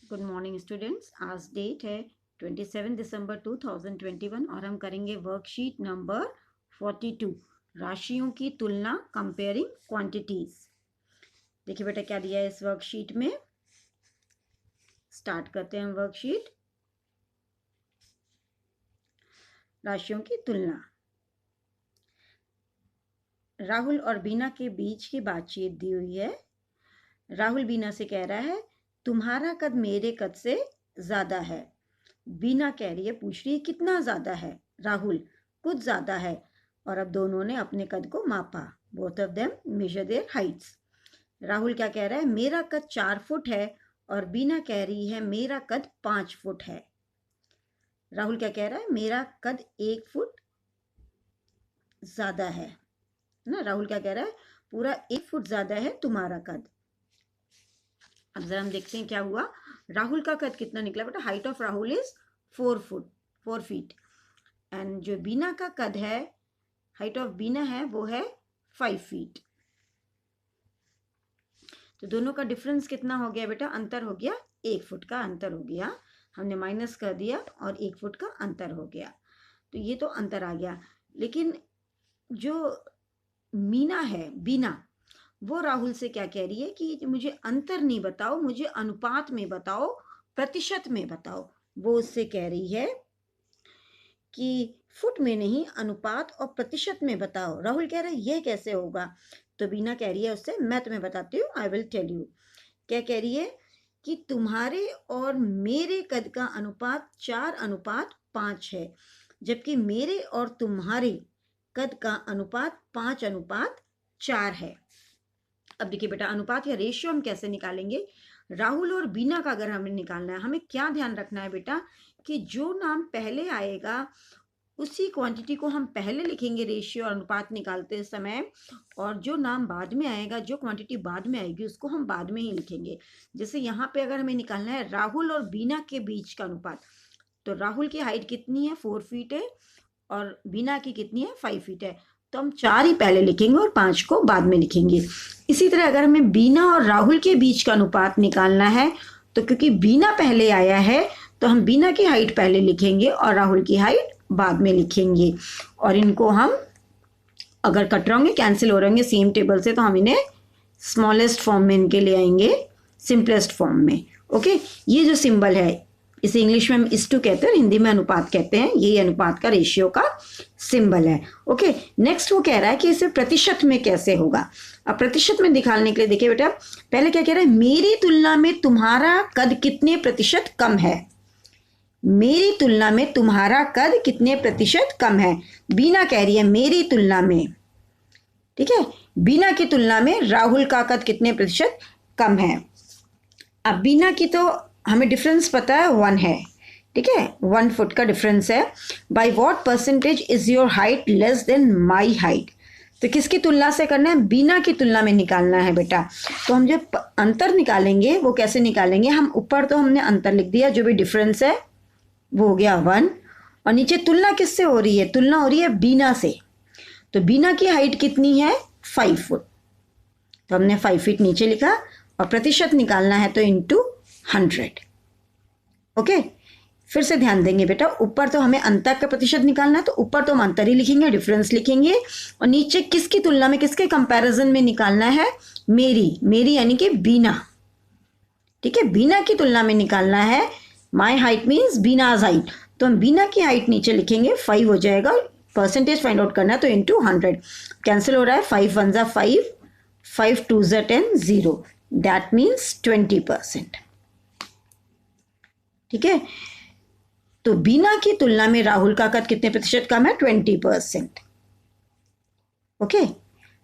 Good morning students. आज date है 27 दिसंबर 2021 और हम करेंगे वर्कशीट नंबर 42 राशियों की तुलना कंपेयरिंग क्वांटिटीज। देखिए बेटा क्या दिया है इस वर्कशीट में। स्टार्ट करते हैं वर्कशीट। राशियों की तुलना। राहुल और बीना के बीच की बातचीत दी हुई है। राहुल बीना से कह रहा है तुम्हारा कद मेरे कद से ज्यादा है। बीना कह रही है, पूछ रही है कितना ज्यादा है। राहुल कुछ ज्यादा है। और अब दोनों ने अपने कद को मापा। Both of them measure their heights. Rahul क्या कह रहा है, मेरा कद 4 फुट है और बीना कह रही है मेरा कद 5 फुट है। राहुल क्या कह रहा है, मेरा कद 1 फुट ज्यादा है ना। राहुल क्या कह रहा है, पूरा 1 फुट ज्यादा है तुम्हारा कद। अब जरा हम देखते हैं क्या हुआ। राहुल का कद कितना निकला बेटा, height of Rahul is 4 feet and जो बीना का कद है, हाइट ऑफ बीना है वो है 5 फीट। तो दोनों का डिफरेंस कितना हो गया बेटा, अंतर हो गया 1 फुट का अंतर हो गया। हमने माइनस कर दिया और 1 फुट का अंतर हो गया। तो ये तो अंतर आ गया। लेकिन जो मीना है, बीना, वो राहुल से क्या कह रही है कि मुझे अंतर नहीं बताओ, मुझे अनुपात में बताओ, प्रतिशत में बताओ। वो उससे कह रही है कि फुट में नहीं, अनुपात और प्रतिशत में बताओ। राहुल कह रहा है ये कैसे होगा। तो बीना कह रही है उससे, मैं तुम्हें बताती हूँ, आई विल टेल यू। क्या कह रही है कि तुम्हारे और मेरे कद का अनुपात 4:5 है, जबकि मेरे और तुम्हारे कद का अनुपात 5:4 है। अब देखिए बेटा, अनुपात या रेशियो हम कैसे निकालेंगे। राहुल और बीना का अगर हमें निकालना है, हमें क्या ध्यान रखना है बेटा कि जो नाम पहले आएगा उसी क्वांटिटी को हम पहले लिखेंगे रेशियो और अनुपात निकालते समय, और जो नाम बाद में आएगा, जो क्वांटिटी बाद में आएगी उसको हम बाद में ही लिखेंगे। जैसे यहाँ पे अगर हमें निकालना है राहुल और बीना के बीच का अनुपात, तो राहुल की हाइट कितनी है, 4 फीट है और बीना की कितनी है, 5 फीट है। तो हम 4 ही पहले लिखेंगे और 5 को बाद में लिखेंगे। इसी तरह अगर हमें बीना और राहुल के बीच का अनुपात निकालना है, तो क्योंकि बीना पहले आया है तो हम बीना की हाइट पहले लिखेंगे और राहुल की हाइट बाद में लिखेंगे। और इनको हम अगर कट रहोंगे, कैंसिल हो रहेंगे सेम टेबल से, तो हम इन्हें स्मॉलेस्ट फॉर्म में इनके ले आएंगे सिंपलेस्ट फॉर्म में। ओके, ये जो सिंबल है इसे इंग्लिश में हम इस2 कहते हैं, हिंदी में अनुपात कहते हैं। यही अनुपात का, रेशियो का सिंबल है। ओके, नेक्स्ट वो कह रहा है कि इसे प्रतिशत में कैसे होगा। अब प्रतिशत में दिखाने के लिए देखिए बेटा, पहले क्या कह रहा है, मेरी तुलना में तुम्हारा कद कितने प्रतिशत कम है। मेरी तुलना में तुम्हारा कद कितने प्रतिशत कम है। बीना कह रही है मेरी तुलना में, ठीक है, बीना की तुलना में राहुल का कद कितने प्रतिशत कम है। अब बीना की तो हमें डिफरेंस पता है, 1 है, ठीक है, 1 फुट का डिफरेंस है। By what percentage is your height less than my height. तो किसकी तुलना से करना है, बीना की तुलना में निकालना है बेटा। तो हम जो अंतर निकालेंगे वो कैसे निकालेंगे, हम ऊपर तो हमने अंतर लिख दिया, जो भी डिफरेंस है वो हो गया 1, और नीचे तुलना किससे हो रही है, तुलना हो रही है बीना से। तो बीना की हाइट कितनी है, 5 फुट, तो हमने 5 फीट नीचे लिखा। और प्रतिशत निकालना है तो इंटू 100। ओके, फिर से ध्यान देंगे बेटा, ऊपर तो हमें अंतर का प्रतिशत निकालना है, तो ऊपर तो हम अंतर ही लिखेंगे, डिफरेंस लिखेंगे, और नीचे किसकी तुलना में, किसके कंपैरिजन में निकालना है, मेरी यानी कि बीना, ठीक है, बीना की तुलना में निकालना है। माई हाइट मीन्स बीनाज हाइट, तो हम बीना की हाइट नीचे लिखेंगे, 5 हो जाएगा। परसेंटेज फाइंड आउट करना है तो इंटू 100, कैंसिल हो रहा है, 5 1 5, 5 2 10, 0, दैट मीन्स 20%, ठीक है। तो बीना की तुलना में राहुल का कद कितने प्रतिशत कम है, 20%। Okay,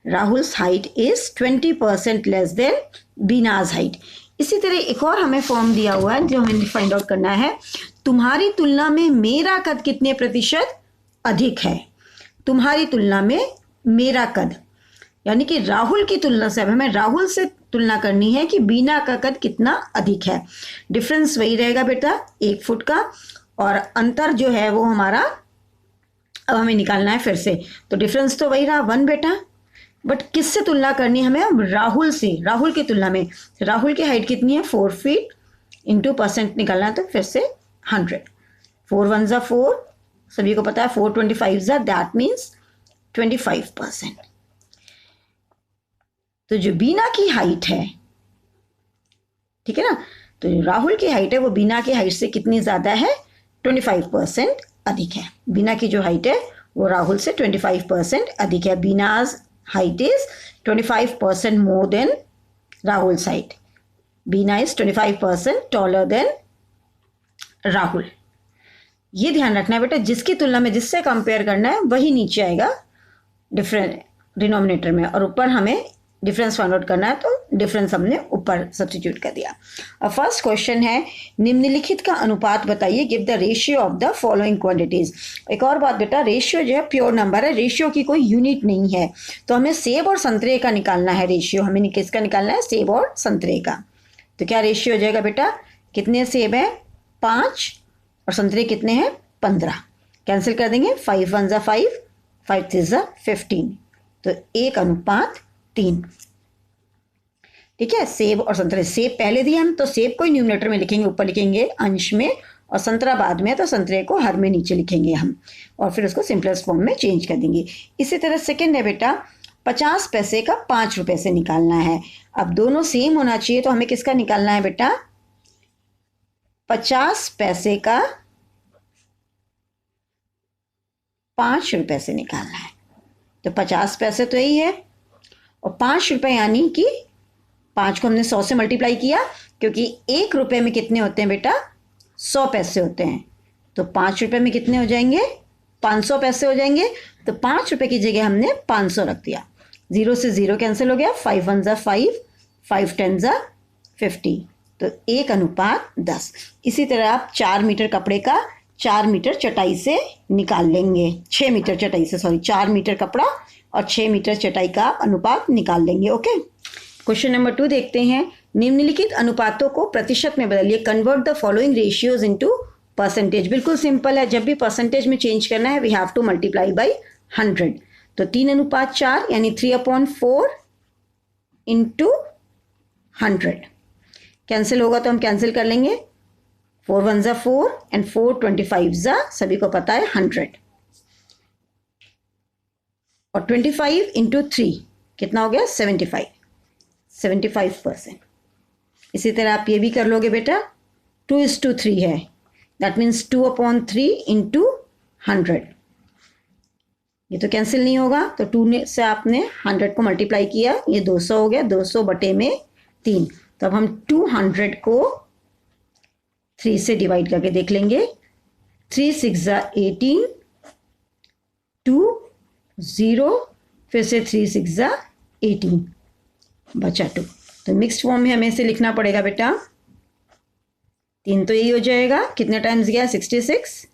Rahul's height is 20% less than Beena's height. इसी तरह एक और हमें फॉर्म दिया हुआ है जो हमें फाइंड आउट करना है, तुम्हारी तुलना में मेरा कद कितने प्रतिशत अधिक है। तुम्हारी तुलना में मेरा कद, यानी कि राहुल की तुलना से, अब हमें राहुल से तुलना करनी है कि बीना का कद कितना अधिक है। डिफरेंस वही रहेगा बेटा, 1 फुट का, और अंतर जो है वो हमारा अब हमें निकालना है फिर से। तो डिफरेंस तो वही रहा 1 बेटा, बट किससे तुलना करनी है हमें, अब राहुल से। राहुल की तुलना में, राहुल की हाइट कितनी है, 4 फीट इंटू परसेंट निकालना है तो फिर से 100। 4 1 ज़ा 4, सभी को पता है 4 25 ज़ा, दैट मीन्स 25%। तो जो बीना की हाइट है, ठीक है ना, तो जो राहुल की हाइट है वो बीना की हाइट से कितनी ज़्यादा है, 25% अधिक है। बीना की जो हाइट है वो राहुल से 25% अधिक है। Beena's height is 25% more than Rahul's height. Beena is 25% taller than Rahul. ये ध्यान रखना है बेटा, जिसकी तुलना में जिससे कंपेयर करना है वही नीचे आएगा डिफरेंट डिनोमिनेटर में, और ऊपर हमें डिफरेंस फाइंड आउट करना है तो डिफरेंस हमने ऊपर सब्स्टिट्यूट कर दिया। अब फर्स्ट क्वेश्चन है, निम्नलिखित का अनुपात बताइए, give the ratio of the following quantities. एक और बात बेटा, रेशियो जो है प्योर नंबर है, रेशियो की कोई यूनिट नहीं है। तो हमें सेब और संतरे का निकालना है रेशियो। हमें किसका निकालना है, सेब और संतरे का। तो क्या रेशियो हो जाएगा बेटा, कितने सेब हैं 5 और संतरे कितने हैं 15। कैंसिल कर देंगे, 5 1 ज़ा 5, 5 3 ज़ा 15, तो 1:3। ठीक है, सेब और संतरे, सेब पहले दिए हम तो सेब को ही न्यूमरेटर में लिखेंगे, ऊपर लिखेंगे अंश में, और संतरा बाद में, तो संतरे को हर में नीचे लिखेंगे हम, और फिर उसको सिंपलेस्ट फॉर्म में चेंज कर देंगे। इसी तरह सेकंड है बेटा, 50 पैसे का 5 रुपए से निकालना है। अब दोनों सेम होना चाहिए, तो हमें किसका निकालना है बेटा, 50 पैसे का 5 रुपए से निकालना है। तो 50 पैसे तो यही है, और 5 रुपए यानी कि 5 को हमने 100 से मल्टीप्लाई किया, क्योंकि 1 रुपए में कितने होते हैं बेटा, 100 पैसे होते हैं। तो 5 रुपए में कितने हो जाएंगे, 500 पैसे हो जाएंगे। तो 5 रुपए की जगह हमने 500 रख दिया। 0 से 0 कैंसिल हो गया, 5 1 ज़ा 5, 5 10 ज़ा 50, तो 1:10। इसी तरह आप 4 मीटर कपड़े का 4 मीटर चटाई से निकाल लेंगे, 6 मीटर चटाई से, सॉरी 4 मीटर कपड़ा और 6 मीटर चटाई का अनुपात निकाल लेंगे। ओके, क्वेश्चन नंबर 2 देखते हैं, निम्नलिखित अनुपातों को प्रतिशत में बदलिए, convert the following ratios into percentage. बिल्कुल सिंपल है, जब भी परसेंटेज में चेंज करना है we have to multiply by 100। तो 3:4 यानी 3/4 इंटू 100। कैंसिल होगा तो हम कैंसिल कर लेंगे, 4 1 ज़ा 4 एंड 4 25 ज़ा, सभी को पता है 100, और 25 इंटू 3 कितना हो गया 75%। इसी तरह आप ये भी कर लोगे बेटा, 2:3 है, दैट मीन्स 2/3 इंटू 100। ये तो कैंसिल नहीं होगा, तो 2 से आपने 100 को मल्टीप्लाई किया, ये 200 हो गया, 200/3। तो अब हम 200 को 3 से डिवाइड करके देख लेंगे, 3 6 ज़ा 18, 2 0, फिर से 3 6 ज़ा 18, बचा 2। तो मिक्स्ड फॉर्म में हमें इसे लिखना पड़ेगा बेटा, 3 तो यही हो जाएगा, कितने टाइम्स गया 66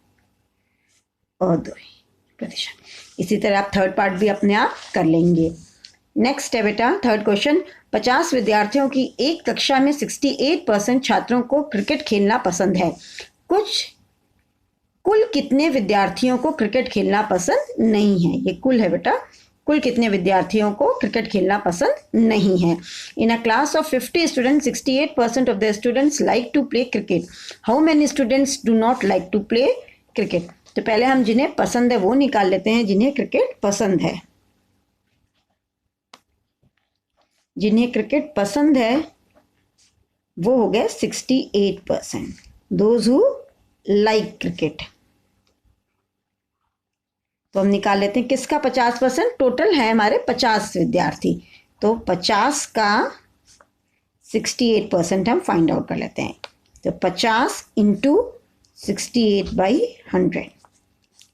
और 2%। इसी तरह आप थर्ड पार्ट भी अपने आप कर लेंगे। नेक्स्ट है बेटा थर्ड क्वेश्चन, 50 विद्यार्थियों की एक कक्षा में 68% छात्रों को क्रिकेट खेलना पसंद है। कुल कितने विद्यार्थियों को क्रिकेट खेलना पसंद नहीं है, ये कुल है बेटा, कुल कितने विद्यार्थियों को क्रिकेट खेलना पसंद नहीं है। In a class of 50 students, 68% of the students like to play cricket, how many students do not like to play cricket. तो पहले हम जिन्हें पसंद है वो निकाल लेते हैं, जिन्हें क्रिकेट पसंद है। जिन्हें क्रिकेट पसंद है वो हो गए 68%, दोज हु लाइक क्रिकेट। तो हम निकाल लेते हैं किसका 50%, टोटल है हमारे 50 विद्यार्थी, तो 50 का 68% हम फाइंड आउट कर लेते हैं। तो 50 इंटू 68/100,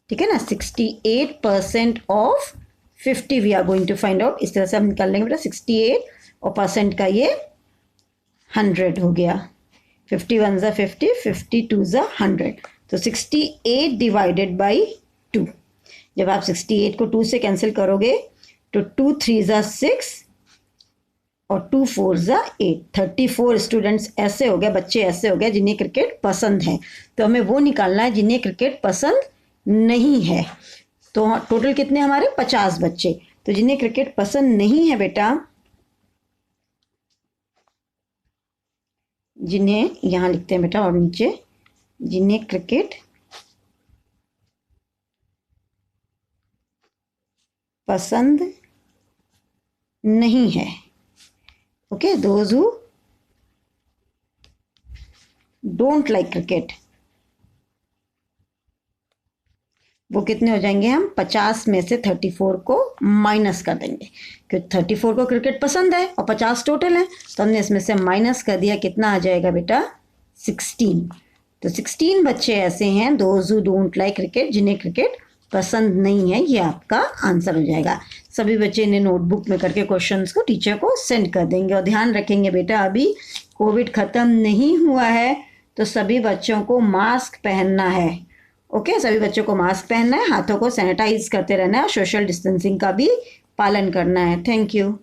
ठीक है ना, 68% of 50 we are going to find out. इस तरह से हम निकाल लेंगे बेटा, 68 और परसेंट का ये 100 हो गया, 51 ज़ा 50, 52 ज़ा 100, तो 68 डिवाइडेड बाई 2। जब आप 68 को 2 से कैंसिल करोगे तो 2 3 ज़ा 6 और 2 4 ज़ा 8, 34 स्टूडेंट्स ऐसे हो गए, बच्चे ऐसे हो गए जिन्हें क्रिकेट पसंद है। तो हमें वो निकालना है जिन्हें क्रिकेट पसंद नहीं है। तो टोटल कितने हमारे 50 बच्चे, तो जिन्हें क्रिकेट पसंद नहीं है बेटा जिन्हें यहाँ लिखते हैं बेटा और नीचे, जिन्हें क्रिकेट पसंद नहीं है। Okay, those who don't like cricket, वो कितने हो जाएंगे, हम 50 में से 34 को माइनस कर देंगे, क्योंकि 34 को क्रिकेट पसंद है और 50 टोटल है, तो हमने इसमें से माइनस कर दिया, कितना आ जाएगा बेटा 16। तो 16 बच्चे ऐसे हैं those who don't like cricket, जिन्हें क्रिकेट पसंद नहीं है, ये आपका आंसर हो जाएगा। सभी बच्चे इन्हें नोटबुक में करके क्वेश्चंस को टीचर को सेंड कर देंगे। और ध्यान रखेंगे बेटा, अभी कोविड ख़त्म नहीं हुआ है, तो सभी बच्चों को मास्क पहनना है। ओके, सभी बच्चों को मास्क पहनना है, हाथों को सैनिटाइज करते रहना है और सोशल डिस्टेंसिंग का भी पालन करना है। Thank you.